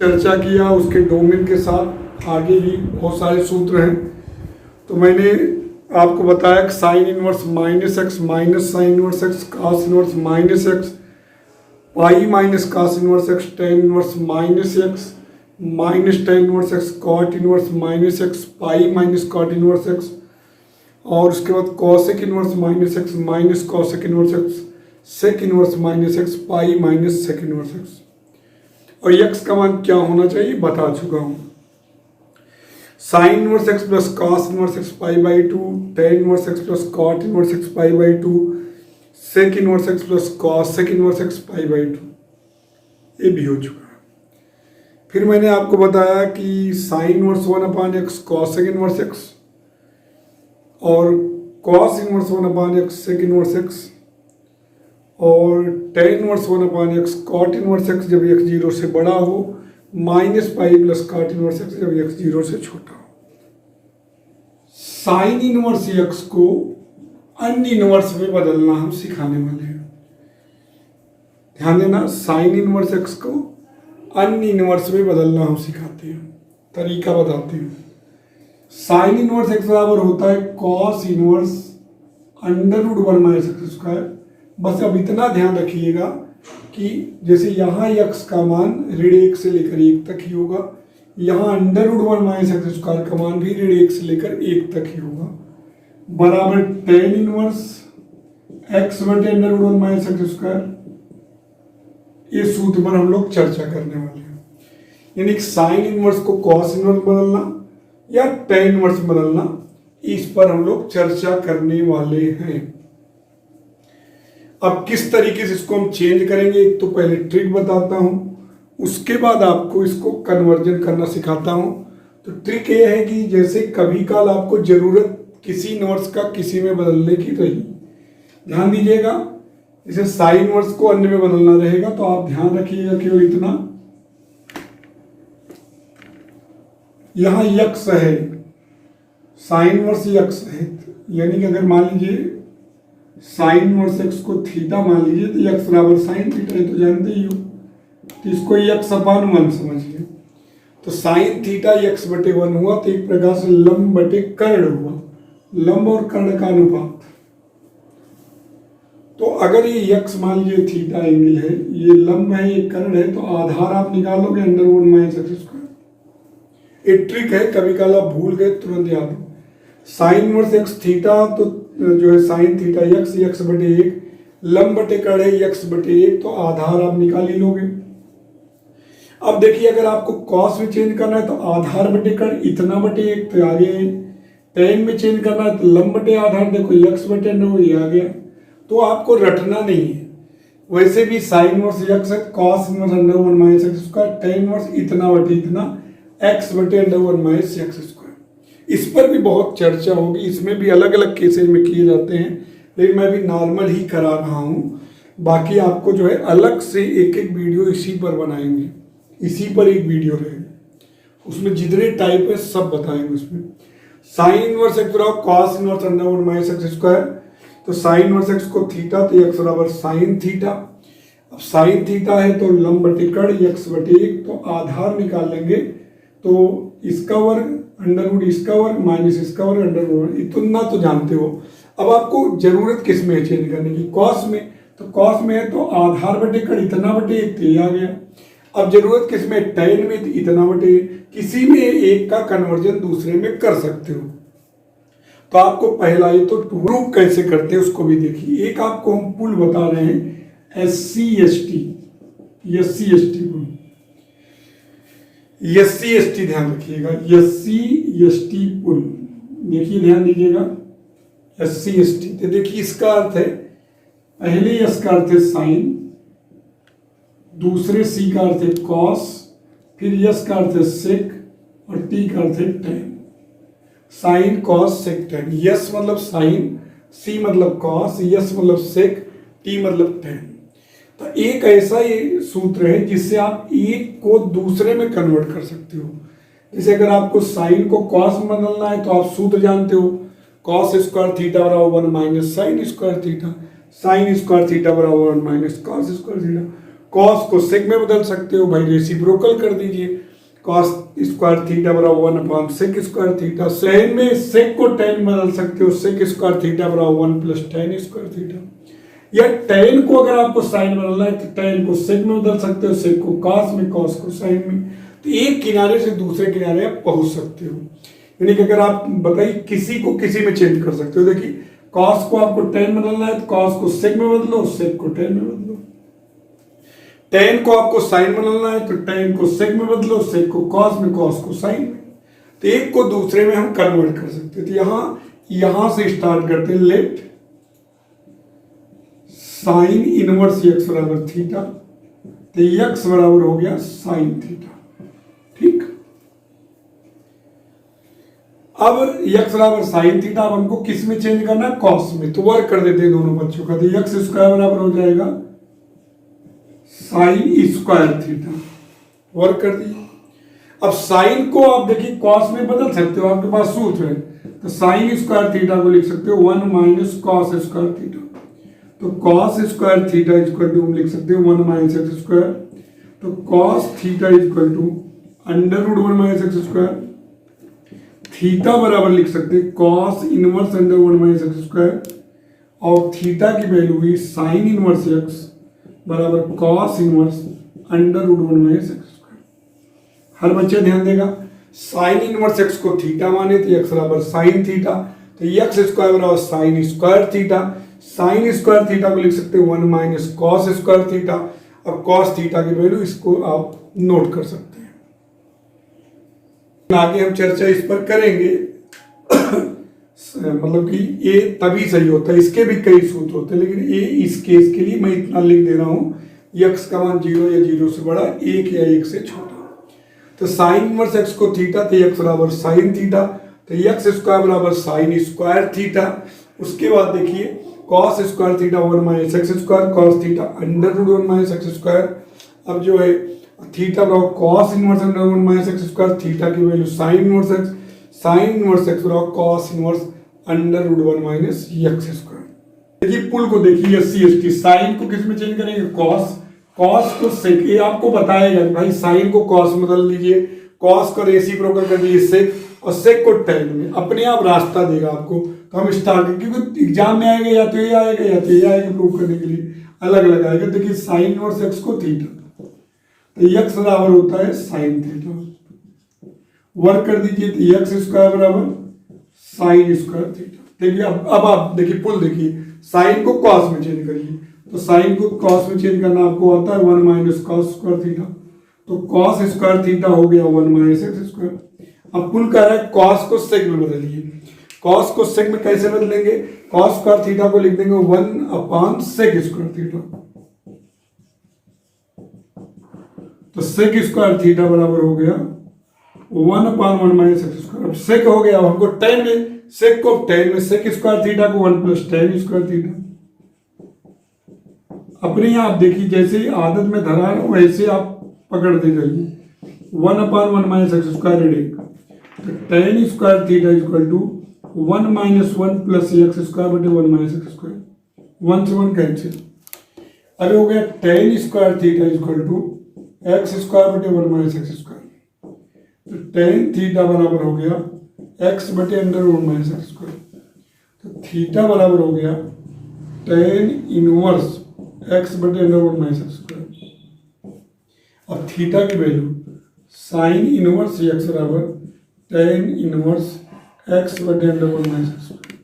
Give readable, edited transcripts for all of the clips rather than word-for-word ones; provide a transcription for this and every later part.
चर्चा किया, उसके डोमेन के साथ आगे भी बहुत सारे सूत्र हैं। तो मैंने आपको बताया कि sine inverse minus x minus sine inverse x cos inverse minus x pi minus cos inverse x tan inverse minus x minus tan inverse x cot inverse minus x pi minus cot inverse x, और उसके बाद cosec inverse minus x minus cosec inverse x sec inverse minus x pi minus sec inverse x, और x का मान क्या होना चाहिए बता चुका हूँ। Sine inverse x plus cos inverse x pi by two, tan inverse x plus cot inverse x pi by two, sec inverse x plus cosec inverse x pi by two, ये भी हो चुका है। फिर मैंने आपको बताया कि sine inverse one upon x cosec inverse x और cos inverse one upon x sec inverse x और tan inverse one upon x cot inverse x जब एक्स जीरो से बड़ा हो, minus pi plus cot inverse x जब x zero से छोटा हो। साइन इनवर्स एक्स को अन्य इनवर्स में बदलना हम सिखाने वाले हैं। ध्यान देना, साइन इनवर्स एक्स को अन्य इनवर्स में बदलना हम सिखाते हैं, तरीका बताते हैं। साइन इनवर्स एक्स बराबर होता है cos inverse under root one minus x square. बस अब इतना ध्यान रखिएगा कि जैसे यहाँ x का मान ऋण 1 से लेकर 1 तक ही होगा, यहाँ under root one minus x square का मान भी ऋण 1 से लेकर 1 तक ही होगा, बराबर टेन इनवर्स एक्स बटे under root one minus x square. इस सूत्र पर हम लोग चर्चा करने वाले हैं, यानी कि साइन इनवर्स को कॉस इनवर्स बदलना या टेन इनवर्स बदलना, इस पर हम लोग चर्चा करने वाले हैं। अब किस तरीके से इसको हम चेंज करेंगे, एक तो पहले ट्रिक बताता हूं, उसके बाद आपको इसको कन्वर्जन करना सिखाता हूं। तो ट्रिक ये है कि जैसे कभी काल आपको जरूरत किसी इनवर्स का किसी में बदलने की रही, ध्यान दीजिएगा, जैसे साइन इनवर्स को अन्य में बदलना रहेगा तो आप ध्यान रखिएगा केवल इतना, यहां यक्स है, साइन इनवर्स यक्स है, यानी कि अगर मान लीजिए साइन इनवर्स एक्स को थीटा मान लीजिए तो एक्स बराबर साइन थीटा है, तो जानते ही हो, तो इसको एक्स अपान वन समझिए। तो साइन थीटा एक्स बटे वन हुआ, तो एक प्रकार से लंब बटे कर्ण हुआ, लंब और कर्ण का अनुपात। तो अगर ये एक्स मान लीजिए थीटा एंगल है, ये लंब है, ये कर्ण है, तो आधार आप निकालोगे under root minus x square. एक ट्रिक है, कभी कल आप भूल गए तुरंत याद हो, साइन इनवर्स एक्स थीटा तो जो है साइन थीटा एक्स, एक्स बटे एक, लंब बटे कर्ण है एक्स बटे एक, तो आधार आप निकाल ही लोगे। अब देखिए, अगर आपको कॉस में चेंज करना है तो आधार बटे कर्ण इतना बटे एक, तो आगे टेन में चेंज करना है तो लंब बटे आधार, देखो एक्स बटे अंडर ये आ गया, तो आपको रटना नहीं है। वैसे भी साइन इनवर्स एक्स है, cos inverse under one minus x square, tan inverse इतना बटे इतना, एक्स बटे under one minus x square. इस पर भी बहुत चर्चा होगी, इसमें भी अलग अलग केसेज में किए जाते हैं, लेकिन मैं भी नॉर्मल ही करा रहा हूँ। बाकी आपको जो है अलग से एक एक वीडियो इसी पर बनाएंगे, इसी पर एक वीडियो रहेगा, उसमें जितने टाइप है सब बताएंगे उसमें। साइन इनवर्स एक्स बराबर cos inverse under one minus x square, तो साइन इनवर्स एक्स को थीटा, तो एक्स बराबर साइन थीटा। अब साइन थीटा है तो लंब बटे कर्ण एक्स बटे एक, तो आधार निकाल लेंगे, तो इसका वर्ग अंडर रूट इसका वर्ग माइनस इसका वर्ग अंडर रूट, इतना तो जानते हो। अब आपको जरूरत किस में चेंज करने की, कॉस में, तो कॉस में है तो आधार बटे कर्ण इतना बटे एक, तो ये आ गया। अब जरूरत किस में, टेन में, तो इतना बटे, किसी में एक का कन्वर्जन दूसरे में कर सकते हो। तो आपको पहला ये तो प्रूफ कैसे करते हैं उसको भी देखिए। एक आपको हम पुल बता रहे हैं, SC ST पुल, SC ध्यान रखिएगा, SC पुल, देखिए ध्यान दीजिएगा, SC तो देखिए इसका अर्थ है, पहले S का अर्थ है साइन, दूसरे C का अर्थ है कॉस, फिर S का अर्थ है सेक और T का अर्थ है tan. Sine cos sec tan, S मतलब साइन, C मतलब कॉस, S मतलब सेक, T मतलब टेन। तो एक ऐसा ये सूत्र है जिससे आप एक को दूसरे में कन्वर्ट कर सकते हो। जैसे अगर आपको साइन को कॉस में बदलना है तो आप सूत्र जानते हो, कॉस स्क्वायर थीटा बराबर one minus sine square theta, sine square theta बराबर one minus cos square theta. Cos को सेक में बदल सकते हो भाई, रेसिप्रोकल कर दीजिए, कॉस स्क्वायर थीटा बराबर 1 सेक स्क्वायर थीटा। साइन में सेक को टेन बदल सकते हो, सेक स्क्वायर थीटा बराबर 1 प्लस टेन स्क्वायर थीटा। या टेन को अगर आपको साइन बदलना है तो टेन को सेक में बदल सकते हो, सेक को कॉस में, कॉस को साइन में। तो एक किनारे से दूसरे किनारे आप पहुंच सकते हो, यानी कि अगर आप बताइए किसी को किसी में चेंज कर सकते हो। देखिए कॉस को आपको टेन बदलना है तो कॉस को सेक में बदलो, सेक को टेन में बदलो। टेन को आपको साइन बदलना है तो टेन को सेक में बदलो, सेक को कॉस में, कॉस को साइन में। तो एक को दूसरे में हम कन्वर्ट कर सकते हैं। तो यहां से स्टार्ट करते हैं, लेट साइन इनवर्स एक्स बराबर थीटा, तो एक्स बराबर हो गया साइन थीटा। ठीक, अब एक्स बराबर साइन थीटा, अब हमको किस में चेंज करना है, कॉस में। तो वर्क कर देते हैं दोनों बच्चों का। तो एक्स स्क्वायर बराबर हो जाएगा साइन स्क्वायर थीटा, वर्क कर दिए। अब साइन को आप देखिए कॉस में बदल सकते हो, आपके पास सूत्र है। तो साइन स्क्वायर थीटा को लिख सकते हो 1 माइनस कॉस स्क्वायर थीटा। तो cos square theta equal to हम लिख सकते हो 1 माइनस एक्स स्क्वायर। तो cos theta equal to under root 1 minus x square. Theta बराबर लिख सकते हैं cos inverse under 1 minus x square, और थीटा की वैल्यू हुई साइन इनवर्स एक्स बराबर cos inverse under root 1 minus x square. हर बच्चा ध्यान देगा, साइन इनवर्स एक्स को थीटा माने तो एक्स बराबर साइन थीटा, तो एक्स स्क्वायर बराबर sine square theta. Sine square theta को लिख सकते हैं 1 माइनस कॉस स्क्वायर थीटा। अब कॉस थीटा की वैल्यू इसको आप नोट कर सकते हैं। आगे हम चर्चा इस पर करेंगे मतलब कि ये तभी सही होता है, इसके भी कई सूत्र होते हैं, लेकिन ये इस केस के लिए मैं इतना लिख दे रहा हूं, एक्स का मान 0 या 0 से बड़ा, 1 या 1 से छोटा। तो साइन इनवर्स एक्स को थीटा, तो एक्स बराबर साइन थीटा, तो एक्स स्क्वायर बराबर साइन स्क्वायर थीटा। उसके बाद देखिए cos square theta 1 minus x square, cos theta under root 1 minus x square. अब जो है थीटा बराबर cos inverse under 1 minus x square, theta की value sine inverse x, sine inverse x बराबर cos inverse under root 1 minus x square. देखिए पुल को देखिए SC/ST, sign को किस में चेंज करेंगे, कॉस, कॉस को सेक। ये आपको बताएगा भाई साइन को कॉस में बदल दीजिए, कॉस को रेसिप्रोकल कर दीजिए सेक, और सेक को टेन में, अपने आप रास्ता देगा आपको। तो हम स्टार्ट, क्योंकि एग्जाम में आएगा या तो ये आएगा या तो ये आएगा, प्रूव करने के लिए अलग अलग आएगा। देखिए साइन इनवर्स एक्स को थीटा, तो एक्स बराबर होता है साइन थीटा, वर्क कर दीजिए। तो एक्स स्क्वायर बराबर साइन स्क्वायर थीटा। देखिए अब आप देखिए पुल देखिए, साइन को कॉस में चेंज करिए, तो साइन को कॉस में चेंज करना आपको आता है 1 माइनस कॉस स्क्वायर थीटा। तो कॉस स्क्वायर थीटा हो गया 1 माइनस एक्स स्क्वायर। अब पुल कह रहा है कॉस को सेक में बदलिए। कॉस को सेक में कैसे बदलेंगे, कॉस स्क्वायर थीटा को लिख देंगे 1 अपॉन सेक स्क्वायर थीटा। तो सेक स्क्वायर थीटा बराबर हो गया 1 अपॉन 1 माइनस एक्स स्क्वायर। अब सेक हो गया, हमको टेन में, सेक को टेन में, सेक स्क्वायर थीटा को 1 प्लस टेन स्क्वायर थीटा। अपने यहाँ आप देखिए जैसे ही आदत में धरा है वैसे आप पकड़ते जाइए। 1 अपॉन 1 माइनस एक्स स्क्वायर रेडिक, तो tan square theta equal to 1 minus 1 plus x square बटे 1 माइनस एक्स स्क्वायर, 1 से 1 कैंसिल। अरे हो गया tan square theta equal to x square बटे 1 माइनस एक्स स्क्वायर। तो टेन थीटा बराबर हो गया एक्स बटे अंडर 1 माइनस एक्स स्क्वायर। तो थीटा बराबर हो गया टेन इनवर्स एक्स बटे अंडर 1 माइनस एक्स स्क्वायर। अब थीटा की वैल्यू साइन इनवर्स एक्स बराबर टेन इनवर्स एक्स बटे अंडर 1 माइनस एक्स स्क्वायर।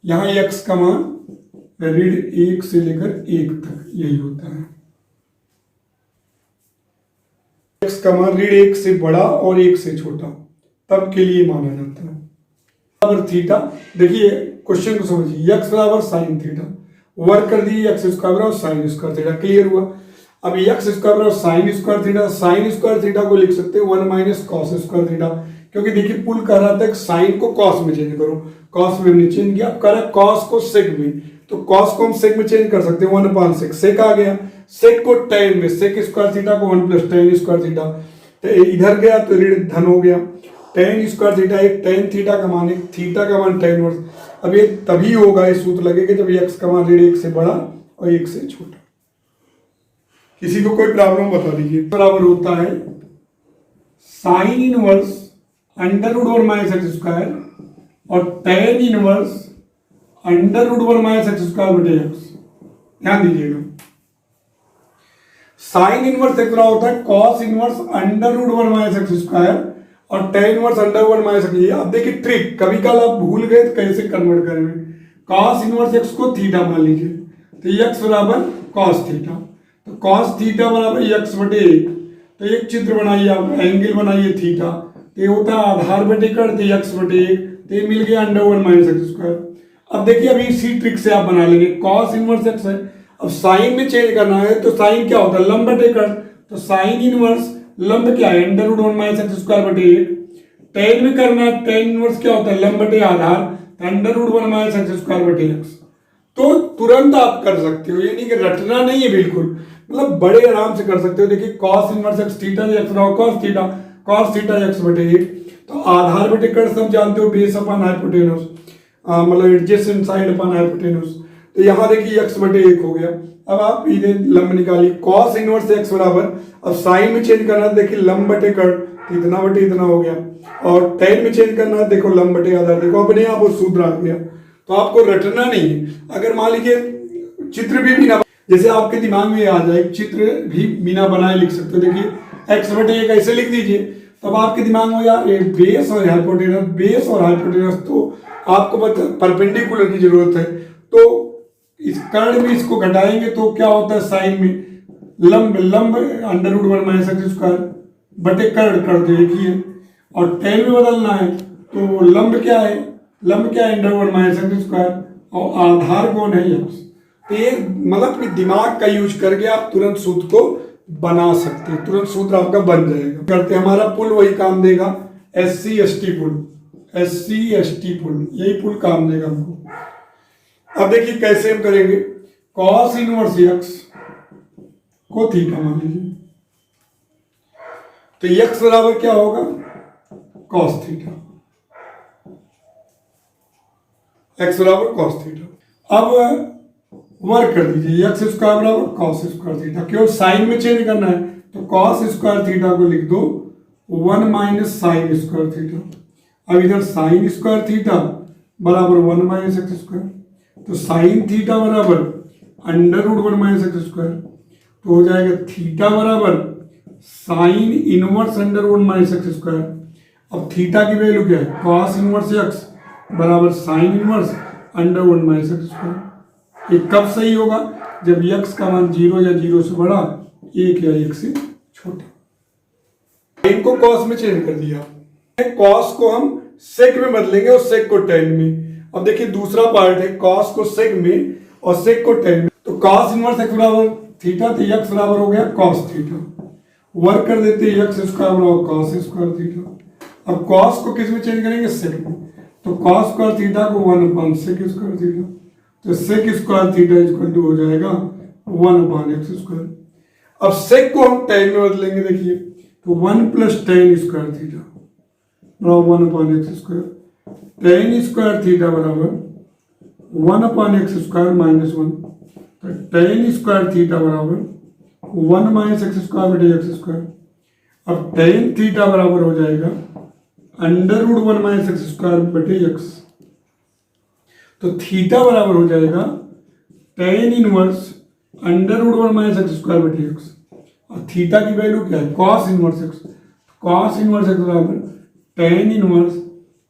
यहाँ एक्स का मान ऋण 1 से लेकर 1 तक यही होता है। एक्स का मान ऋण 1 से बड़ा और 1 से छोटा तब के लिए माना जाता है। बराबर थीटा, देखिए क्वेश्चन को समझिए, एक्स बराबर साइन थीटा, वर्क कर दीजिए एक्स स्क्वायर बराबर साइन स्क्वायर थीटा, क्लियर हुआ। अब एक्स स्क्वायर बराबर sine square theta, sine square theta को लिख सकते हैं 1 माइनस कॉस स्क्वायर थीटा, क्योंकि देखिए पुल कह रहा था साइन को कॉस में चेंज करो, कॉस में हमने चेंज किया। अब कह रहा है कॉस को सेक में, तो कॉस को हम सेक में चेंज कर सकते हैं 1 अपॉन सेक, सेक आ गया। सेक को टेन में, सेक स्क्वायर थीटा को 1 प्लस टेन स्क्वायर थीटा, तो इधर गया तो ऋण धन हो गया। टेन स्क्वायर थीटा, एक टेन थीटा का मान, एक थीटा का मान टेन वर्स। अब ये तभी होगा, ये सूत्र लगेगा जब एक्स का मान ऋण 1 से बड़ा और 1 से छोटा। किसी को कोई प्रॉब्लम बता दीजिए। बराबर होता है sine inverse under root 1 minus x square और tan inverse under root 1 minus x square बटे एक्स। ध्यान दीजिएगा, साइन इनवर्स एक्स बराबर होता है cos inverse under root 1 minus x square और tan inverse under 1 minus x. अब देखिए ट्रिक, कभी कल आप भूल गए तो कैसे कन्वर्ट करेंगे। कॉस इनवर्स एक्स को थीटा मान लीजिए, तो एक्स बराबर कॉस थीटा, तो कॉस थीटा बराबर एक्स बटे एक। तो एक चित्र बनाइए आप, एंगल बनाइए थीटा, तो ये होता है आधार बटे कड़, तो एक्स बटे एक, तो ये मिल गया अंडर 1 माइनस एक्स स्क्वायर। अब देखिए अभी इसी ट्रिक से आप बना लेंगे, कॉस इनवर्स एक्स है, अब साइन में चेंज करना है, तो साइन क्या होता है लंब बटे कड़, तो साइन इनवर्स लंब क्या है under root 1 minus x square बटे एक। टेन में करना है, टेन इनवर्स क्या होता है लंब बटे आधार, तो under root 1 minus x square बटे एक्स। तो तुरंत आप कर सकते हो, ये नहीं कि रटना नहीं है बिल्कुल, मतलब बड़े आराम से कर सकते हो। देखिए cos inverse x theta x cos theta x बटे एक, तो आधार बटे कड़ सब जानते हो, बेस अपॉन हाइपोटेनस, मतलब एडजेसेंट साइड अपॉन हाइपोटेनस। तो यहाँ देखिए एक्स बटे एक हो गया। अब आप इधर लंब निकालिए, कॉस इनवर्स एक्स बराबर, अब साइन में चेंज करना है, देखिए लंब बटे कड़, इतना बटे इतना हो गया, और टेन में चेंज करना है, देखो लंब बटे आधार, देखो अपने आप वो सूत्र आ गया। तो आपको रटना नहीं है। अगर मान लीजिए चित्र भी बिना, जैसे आपके दिमाग में आ जाए चित्र भी बिना बनाए लिख सकते हो। देखिए एक्स बटे एक ऐसे लिख दीजिए, तब आपके दिमाग में यार बेस और हाइपोटेनस, तो आपको परपेंडिकुलर की जरूरत है। तो इस कर्ण में इसको घटाएंगे तो क्या होता है साइन में लंब under root 1 minus x square बटे कर्ण, कर दो एक ही है, और टेन में बदलना है, तो लंब क्या है अंडर 1 माइनस एक्स स्क्वायर और आधार कौन है एक्स। तो ये मतलब कि दिमाग का यूज करके आप तुरंत सूत्र को बना सकते हैं, तुरंत सूत्र आपका बन जाएगा। करते हमारा पुल वही काम देगा, SC/ST पुल, यही पुल काम देगा हमको। अब देखिए कैसे हम करेंगे, कॉस इनवर्स एक्स को थीटा मान लीजिए, तो एक्स बराबर क्या होगा कॉस थीटा, एक्स बराबर कॉस थीटा। अब वर्क कर दीजिए, एक्स स्क्वायर बराबर कॉस स्क्वायर थीटा, क्यों साइन में चेंज करना है, तो कॉस स्क्वायर थीटा को लिख दो 1 माइनस साइन स्क्वायर थीटा। अब इधर साइन स्क्वायर थीटा बराबर 1 माइनस एक्स स्क्वायर, तो साइन थीटा बराबर under root 1 minus x square, तो हो जाएगा थीटा बराबर sine inverse under 1 minus x square. अब थीटा की वैल्यू क्या है, कॉस इनवर्स एक्स बराबर sine inverse under 1 minus x square. ये कब सही होगा, जब एक्स का मान 0 या 0 से बड़ा, 1 या 1 से छोटा। इनको कॉस में चेंज कर दिया, कॉस को हम सेक में बदलेंगे और सेक को टेन में। अब देखिए दूसरा पार्ट है, कॉस को सेक में और सेक को टेन में, तो कॉस इनवर्स एक्स बराबर थीटा, तो एक्स बराबर हो गया कॉस थीटा। वर्क कर देते हैं, एक्स स्क्वायर बराबर कॉस स्क्वायर थीटा। अब कॉस को किस में चेंज करेंगे, सेक में, तो कॉस स्क्वायर थीटा को 1/sec स्क्वायर थीटा, तो sec square theta equal to हो जाएगा 1/x स्क्वायर। अब सेक को हम टेन में बदलेंगे, देखिए तो 1 + tan स्क्वायर थीटा बराबर 1/x square, tan square theta बराबर 1/x स्क्वायर माइनस 1, तो tan स्क्वायर थीटा बराबर 1 माइनस एक्स स्क्वायर बटे एक्स स्क्वायर। अब tan थीटा बराबर हो जाएगा under root 1 minus x square बटे एक्स, तो थीटा बराबर हो जाएगा tan inverse under root 1 minus x square बटे एक्स। और थीटा की वैल्यू क्या है, cos inverse x, cos inverse x बराबर tan inverse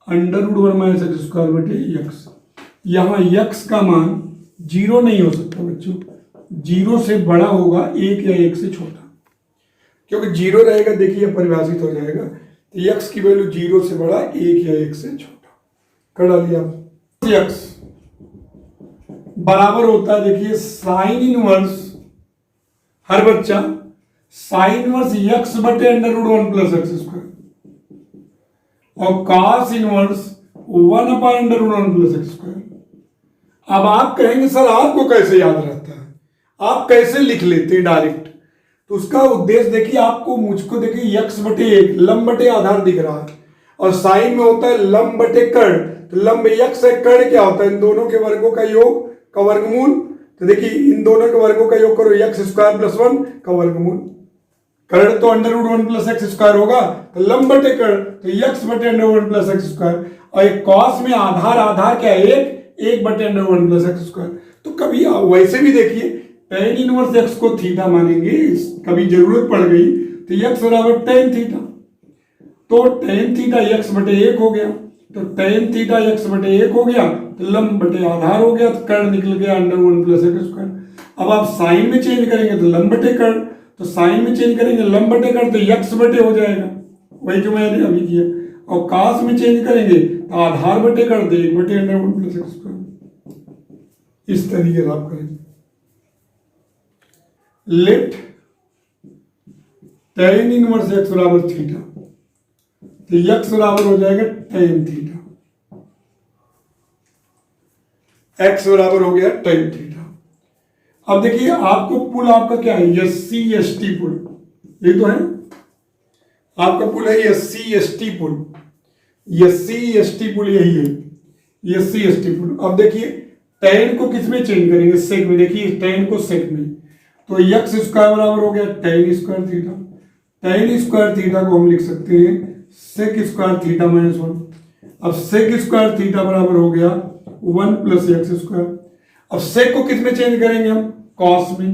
under root 1 minus x square बटे एक्स। यहाँ एक्स का मान 0 नहीं हो सकता बच्चों, 0 से बड़ा होगा 1 या 1 से छोटा, क्योंकि 0 रहेगा, देखिए परिभाषित हो जाएगा, तो एक्स की वैल्यू 0 से बड़ा 1 या 1 से छोटा कर डालिए आप। एक्स बराबर होता है, देखिए साइन इनवर्स, हर बच्चा साइन इनवर्स एक्स बटे अंडर रूट 1 + एक्स स्क्वायर, और कॉस इनवर्स 1/√1 + एक्स स्क्वायर। अब आप कहेंगे सर आपको कैसे याद रहता है, आप कैसे लिख लेते हैं डायरेक्ट, तो उसका उद्देश्य देखिए, आपको मुझको देखिए एक्स बटे एक लंब बटे आधार दिख रहा है, और साइन में होता है लंब बटे कर्ण, तो लंब एक्स है, कर्ण क्या होता है इन दोनों के वर्गों का योग का वर्गमूल, तो देखिए इन दोनों के वर्गों का योग करो, एक्स स्क्वायर प्लस 1 का वर्गमूल। कर्ण तो under root 1 plus x square होगा, तो लंब बटे कर्ण तो एक्स बटे अंडर 1 प्लस एक्स स्क्वायर। और एक कॉस में आधार क्या है, एक बटे अंडर 1 प्लस एक्स स्क्वायर। तो कभी वैसे भी देखिए tan इनवर्स एक्स को थीटा मानेंगे, कभी जरूरत पड़ गई तो एक्स बराबर tan थीटा, तो tan थीटा एक्स बटे 1 हो गया, तो tan थीटा एक्स बटे 1 हो गया, तो लंब बटे आधार हो गया, तो कर्ण निकल गया अंडर 1 प्लस एक्स स्क्वायर। अब आप साइन में चेंज करेंगे तो लंब बटे कर्ण, तो साइन में चेंज करेंगे लंब बटे कर्ण तो एक्स बटे हो जाएगा, वही जो मैंने अभी किया। और कास में चेंज करेंगे तो आधार बटे कर्ण तो 1 बटे अंडर 1 प्लस एक्स स्क्वायर। इस तरीके से आप करेंगे। लेट tan इनवर्स एक्स बराबर थीटा, तो एक्स बराबर हो जाएगा tan थीटा, एक्स बराबर हो गया tan थीटा। अब देखिए आपको पुल आपका क्या है, एससी एसटी पुल, ये तो है आपका पुल है एससी एसटी पुल, एससी एसटी पुल यही है, एससी एसटी पुल। अब देखिए tan को किस में चेंज करेंगे, सेक में। देखिए tan को सेक में, तो एक्स स्क्वायर बराबर हो गया tan square theta, tan square theta को हम लिख सकते हैं सेक स्क्वायर थीटा माइनस 1। अब सेक स्क्वायर थीटा बराबर हो गया 1 प्लस एक्स स्क्वायर। अब सेक को किस में चेंज करेंगे हम, कॉस में,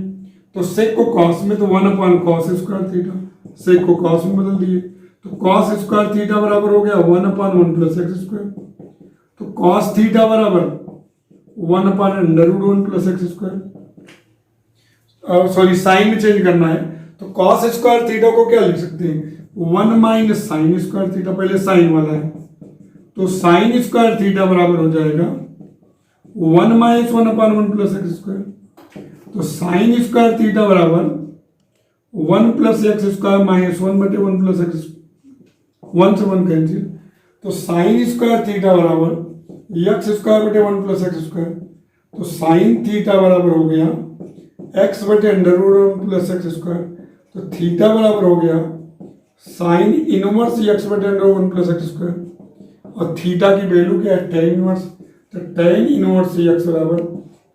तो सेक को कॉस में तो 1 अपॉन कॉस स्क्वायर थीटा, सेक को कॉस में बदल दिए, तो कॉस स्क्वायर थीटा बराबर हो गया 1 अपॉन 1 प्लस एक्स स्क्वायर। तो कॉस थीटा बराबर 1 upon under root 1 plus x square. Sorry sine में चेंज करना है, तो कॉस स्क्वायर थीटा को क्या लिख सकते हैं, 1 माइनस साइन स्क्वायर थीटा, पहले साइन वाला है, तो साइन स्क्वायर थीटा बराबर हो जाएगा 1 minus 1 upon 1 plus x square. तो साइन स्क्वायर थीटा बराबर 1 प्लस एक्स स्क्वायर माइनस 1 बटे 1 प्लस एक्स, 1 से 1 कैंसिल, तो साइन स्क्वायर थीटा बराबर एक्स स्क्वायर बटे 1 प्लस एक्स स्क्वायर। तो साइन थीटा बराबर हो गया एक्स बटे under root 1 plus x square, तो थीटा बराबर हो गया साइन इनवर्स एक्स बटे अंडर 1 प्लस एक्स स्क्वायर। और थीटा की वैल्यू क्या है, tan इनवर्स, तो tan इनवर्स एक्स बराबर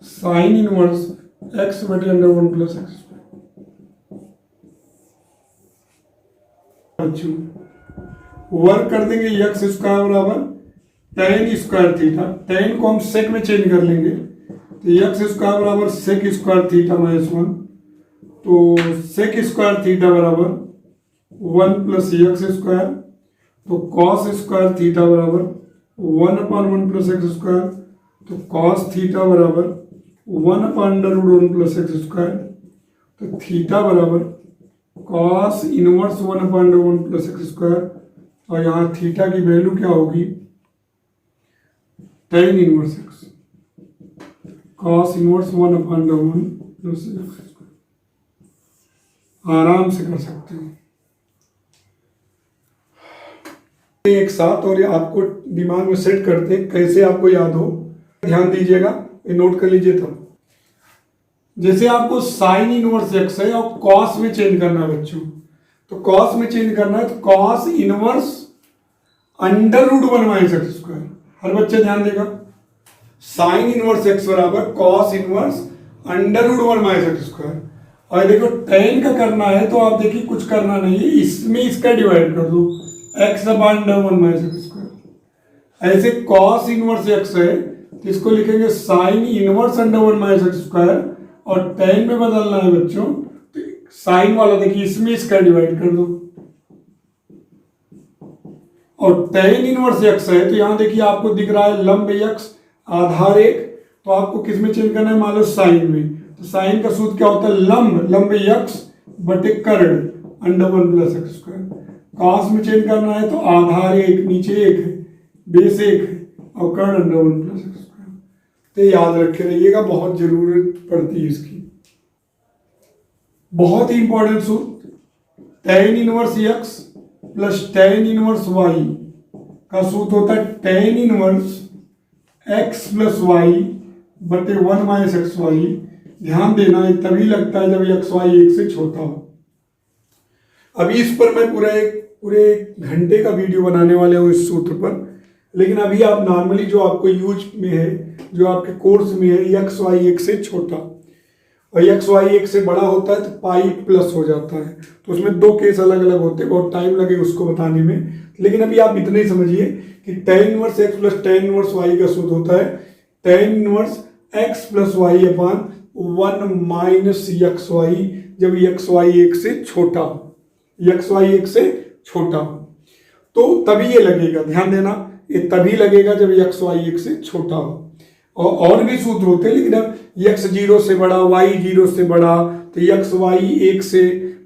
साइन इनवर्स एक्स बटे under 1 plus x square. Work कर देंगे एक्स स्क्वायर बराबर tan स्क्वायर थीटा, tan को हम सेक में चेंज कर लेंगे, तो एक्स स्क्वायर बराबर सेक स्क्वायर थीटा माइनस 1, तो सेक स्क्वायर थीटा बराबर 1 प्लस एक्स स्क्वायर, तो कॉस स्क्वायर थीटा बराबर 1 अपॉन 1 प्लस एक्स स्क्वायर, तो कॉस थीटा बराबर 1 upon under root 1 plus x square, तो थीटा बराबर cos inverse 1 upon under 1 plus x square. और यहाँ थीटा की वैल्यू क्या होगी, tan inverse x, cos inverse 1 upon under 1 plus x square. आराम से कर सकते हैं एक साथ, और ये आपको दिमाग में सेट करते हैं कैसे आपको याद हो, ध्यान दीजिएगा, ये नोट कर लीजिए। तब जैसे आपको साइन इनवर्स एक्स है और कॉस में चेंज करना है बच्चों, तो कॉस में चेंज करना है तो cos inverse under root 1 minus x square. हर बच्चे ध्यान देगा, साइन इनवर्स एक्स बराबर cos inverse under root 1 minus x square. और देखो tan का करना है तो आप देखिए कुछ करना नहीं है, इसमें इसका डिवाइड कर दो x upon under 1 minus x square. ऐसे कॉस इनवर्स x है तो इसको लिखेंगे sign inverse under 1 minus x square, और tan में बदलना है बच्चों तो साइन वाला देखिए इसमें इसका डिवाइड कर दो। और tan इनवर्स x है तो यहां देखिए आपको दिख रहा है लंब x आधार 1, तो आपको किस में चेंज करना है, मान लो साइन में, तो साइन का सूत्र क्या होता है, लंब x बटे कर्ण under 1 plus x square. Cos में चेंज करना है तो आधार 1 नीचे 1 है, बेस 1 है, और कर्ण अंडर 1 प्लस एक्स स्क्वायर। तो याद रखे रहिएगा, बहुत जरूरत पड़ती है इसकी। बहुत ही इंपॉर्टेंट सूत्र, tan inverse x plus tan inverse y का सूत्र होता है tan inverse x plus y बटे 1 माइनस एक्स वाई। ध्यान देना है तभी लगता है जब एक्स वाई 1 से छोटा हो। अभी इस पर मैं पूरे घंटे का वीडियो बनाने वाले हूँ इस सूत्र पर, लेकिन अभी आप नॉर्मली जो आपको यूज में है, जो आपके कोर्स में है, एक्स वाई 1 से छोटा, और एक्स वाई एक से बड़ा होता है तो पाई प्लस हो जाता है। तो उसमें दो केस अलग अलग होते हैं, बहुत टाइम लगे उसको बताने में, लेकिन अभी आप इतने ही समझिए कि tan inverse x plus tan inverse y का सूत्र होता है tan inverse x plus y upon 1 minus x y, जब एक्स वाई एक से छोटा हो, एक्स वाई एक से छोटा हो तो तभी ये लगेगा। ध्यान देना, ये तभी लगेगा जब एक्स वाई एक से छोटा हो। और भी सूत्र होते हैं, लेकिन अब एक्स 0 से बड़ा, वाई 0 से बड़ा, तो एक्स वाई एक से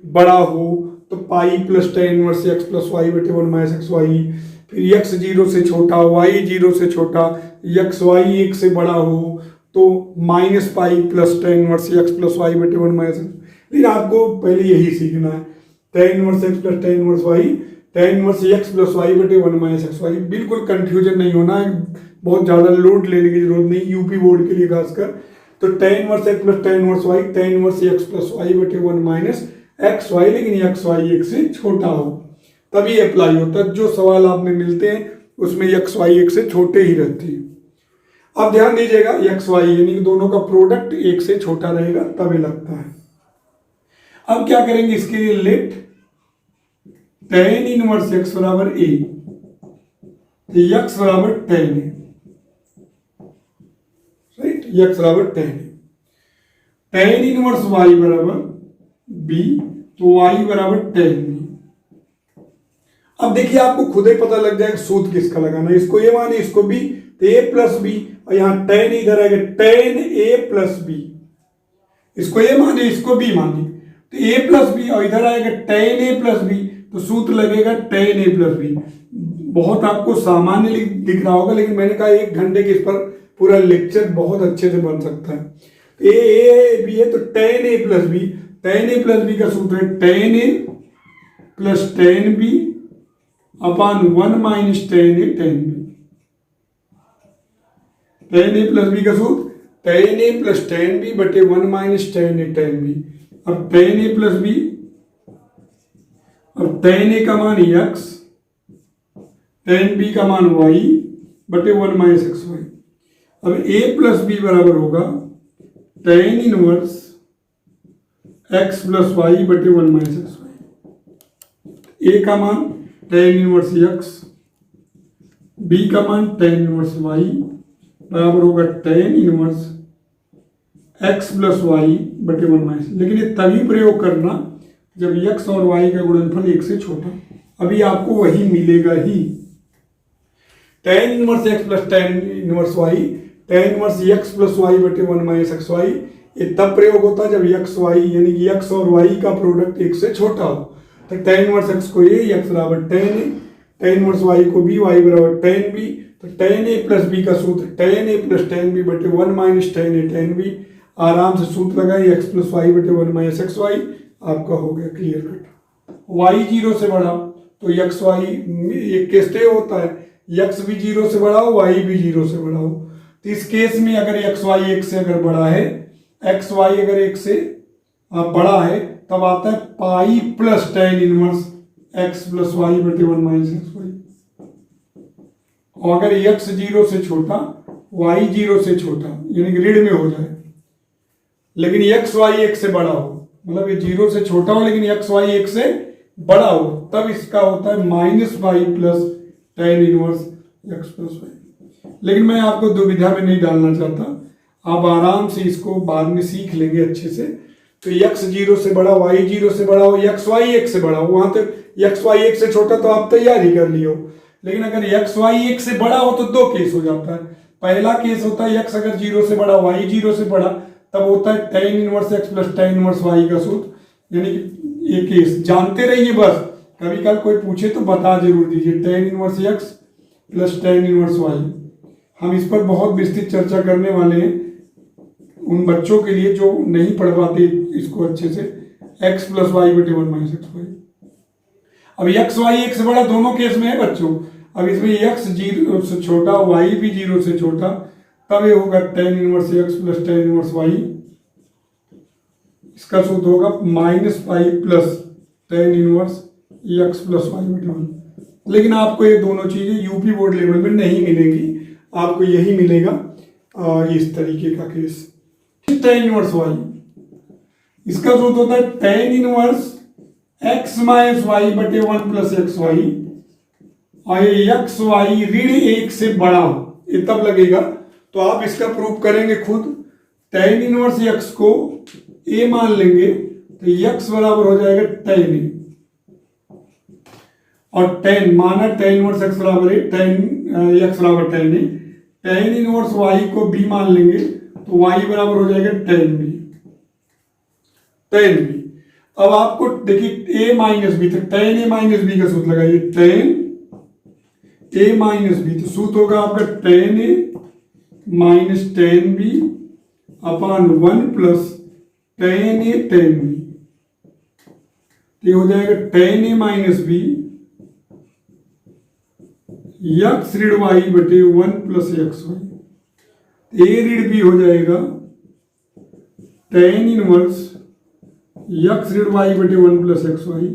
बड़ा हो तो pi plus tan inverse x plus y बटे 1 माइनस एक्स वाई। फिर एक्स 0 से छोटा, वाई 0 से छोटा, एक्स वाई एक से बड़ा हो तो minus pi plus tan inverse x plus y बटे 1 माइनस। लेकिन आपको पहले यही सीखना है, tan inverse x plus tan inverse y, tan inverse x plus y बटे 1 माइनस एक्स वाई। बिल्कुल कंफ्यूजन नहीं होना है, बहुत ज़्यादा लोड लेने की जरूरत नहीं, यूपी बोर्ड के लिए खासकर। तो tan inverse x plus tan inverse y, tan inverse x plus y बटे 1 माइनस एक्स वाई, लेकिन एक्स वाई एक से छोटा हो तभी अप्लाई होता है। जो सवाल आप में मिलते हैं उसमें एक्स वाई एक से छोटे ही रहते हैं। अब ध्यान दीजिएगा, एक्स वाई यानी कि दोनों का प्रोडक्ट एक से छोटा रहेगा तभी लगता है। अब क्या करेंगे इसके लिए, लेट tan इनवर्स एक्स बराबर ए, एक्स बराबर tan ए, राइट, एक्स बराबर tan ए। tan इनवर्स वाई बराबर बी, तो वाई बराबर tan बी। अब देखिए आपको खुद ही पता लग जाएगा सूत्र किसका लगाना है, इसको ए माने इसको बी, तो ए प्लस बी, और यहां tan इधर आएगा tan ए प्लस बी, इसको ए माने इसको बी माने, तो ए प्लस बी, और इधर आएगा tan ए प्लस बी, तो सूत्र लगेगा tan ए प्लस बी। बहुत आपको सामान्य दिख रहा होगा, लेकिन मैंने कहा 1 घंटे के इस पर पूरा लेक्चर बहुत अच्छे से बन सकता है। ए बी है तो tan ए प्लस बी, tan ए प्लस बी का सूत्र है tan ए प्लस tan बी अपान 1 माइनस tan ए tan बी। tan ए प्लस बी का सूत्र tan ए प्लस tan बी बटे 1 माइनस tan ए tan बी। अब tan ए प्लस बी, अब tan ए का मान x, tan बी का मान y बटे 1 माइनस एक्स वाई। अब a प्लस बी बराबर होगा tan inverse x plus y बटे 1 माइनस एक्स वाई। a का मान tan इनवर्स x, b का मान tan इनवर्स y बराबर होगा tan inverse x plus y बटे 1 माइनस। लेकिन ये तभी प्रयोग करना जब x और y का गुणनफल 1 से छोटा। अभी आपको वही मिलेगा ही, tan inverse x plus tan inverse y, tan inverse x plus y बटे 1 माइनस एक्स वाई। ये तब प्रयोग होता है जब x y यानी कि x और y का प्रोडक्ट 1 से छोटा हो। तो tan इनवर्स x को a, x बराबर tan a, tan inverse y को b, y बराबर tan b। तो tan a प्लस b का सूत्र tan a plus tan b बटे 1 minus tan a tan b। आराम से सूत्र लगाए, x प्लस वाई बटे 1 माइनस एक्स वाई, आपका हो गया क्लियर कट। y 0 से बड़ा तो एक्स वाई एक केस तय होता है, x भी 0 से बड़ा हो, y भी 0 से बड़ा हो। तो इस केस में अगर एक्स वाई एक से अगर बड़ा है, एक्स वाई अगर एक से बड़ा है, तब आता है pi plus tan inverse x plus y बटे 1 माइनस एक्स वाई। और अगर x 0 से छोटा, y 0 से छोटा यानी कि ऋण में हो जाए, लेकिन एक्स वाई एक से बड़ा हो, मतलब ये 0 से छोटा हो लेकिन एक्स वाई एक से बड़ा हो, तब इसका होता है minus y plus tan inverse x plus y. लेकिन मैं आपको दुविधा में नहीं डालना चाहता, आप आराम से इसको बाद में सीख लेंगे अच्छे से। तो x 0 से बड़ा, y 0 से बड़ा हो, एक्स वाई एक से बड़ा हो, वहां तक एक्स वाई एक से छोटा तो आप तैयारी कर लियो। लेकिन अगर एक्स वाई एक से बड़ा हो तो दो केस हो जाता है। पहला केस होता है x अगर 0 से बड़ा, y 0 से बड़ा, तब होता है tan inverse x plus tan inverse y का सूत्र। यानी कि ये केस जानते रहिए, बस कभी कल कोई पूछे तो बता जरूर दीजिए, tan inverse x plus tan inverse y। हम इस पर बहुत विस्तृत चर्चा करने वाले हैं उन बच्चों के लिए जो नहीं पढ़ पाते इसको अच्छे से, x प्लस वाई बटे 1 माइनस एक्स वाई। अब एक्स वाई एक से बड़ा दोनों केस में है बच्चों। अब इसमें x 0 से छोटा, y भी 0 से छोटा, तब ये होगा tan inverse x plus tan inverse y। इसका सूत्र होगा minus pi plus tan inverse x plus y बटे 1। लेकिन आपको ये दोनों चीजें यूपी बोर्ड लेवल में नहीं मिलेंगी, आपको यही मिलेगा इस तरीके का केस। tan इनवर्स y, इसका सूत्र होता है tan inverse x minus y बटे 1 प्लस एक्स वाई, और ये एक्स वाई ऋण 1 से बड़ा हो, ये तब लगेगा। तो आप इसका प्रूफ करेंगे खुद। tan इनवर्स x को a मान लेंगे तो x बराबर हो जाएगा tan a, और tan माना tan इनवर्स x बराबर है, tan x बराबर tan a, tan inverse y को b मान लेंगे तो y बराबर हो जाएगा tan b। tan b, अब आपको देखिए a माइनस बी, तो tan a माइनस बी का सूत्र लगाइए, tan a माइनस बी, तो सूत्र होगा आपका tan a minus tan b upon 1 plus tan a tan b। तो ये हो जाएगा tan a minus b x ऋण y बटे 1 प्लस एक्स वाई, a ऋण b हो जाएगा tan इनवर्स x ऋण y बटे 1 प्लस एक्स वाई,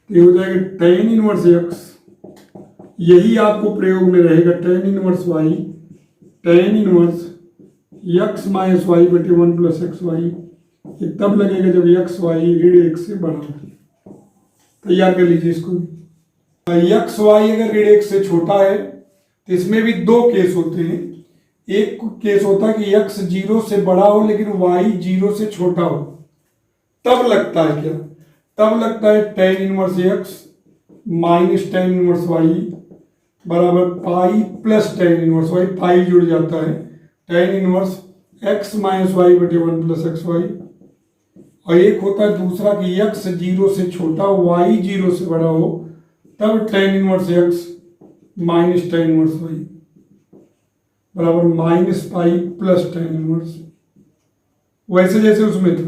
ये हो जाएगा tan इनवर्स x, यही आपको प्रयोग में रहेगा tan inverse y, tan inverse x minus y बटे 1 प्लस एक्स वाई, ये तब लगेगा जब x y ऋण 1 से बड़ा हो। तैयार कर लीजिए इसको। x y अगर ऋण 1 से छोटा है तो इसमें भी दो केस होते हैं। एक केस होता है कि x 0 से बड़ा हो लेकिन y 0 से छोटा हो, तब लगता है क्या, तब लगता है tan inverse x minus tan inverse y बराबर pi plus tan inverse y, pi जुड़ जाता है, tan inverse x minus y बटे 1 प्लस एक्स वाई। और एक होता है दूसरा कि x 0 से छोटा y 0 से बड़ा हो, तब tan inverse x minus tan inverse y बराबर minus pi plus tan inverse, वैसे जैसे उसमें था।